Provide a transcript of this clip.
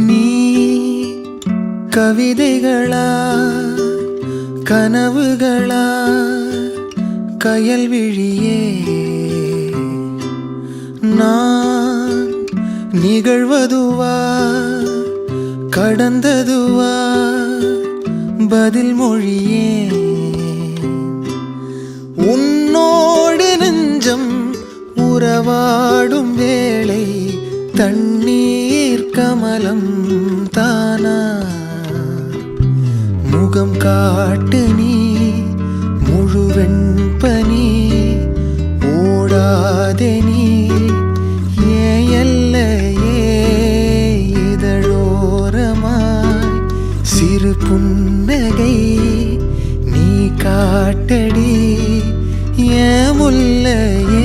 நீ கவிதைகளா கனவுகளா கயல்விழியே நான் நிகழ்வதுவா கடந்ததுவா பதில் மொழியே உன்னோடு நெஞ்சம் உறவாடும் வேளை தண்ணீர் கமலம் தானா முகம் காட்டு நீ முழுவெண் பனி ஓடாதே நீ ஏல்லையே இதழோரமாய் சிறு புன்னகை நீ காட்டடி ஏ முல்லையே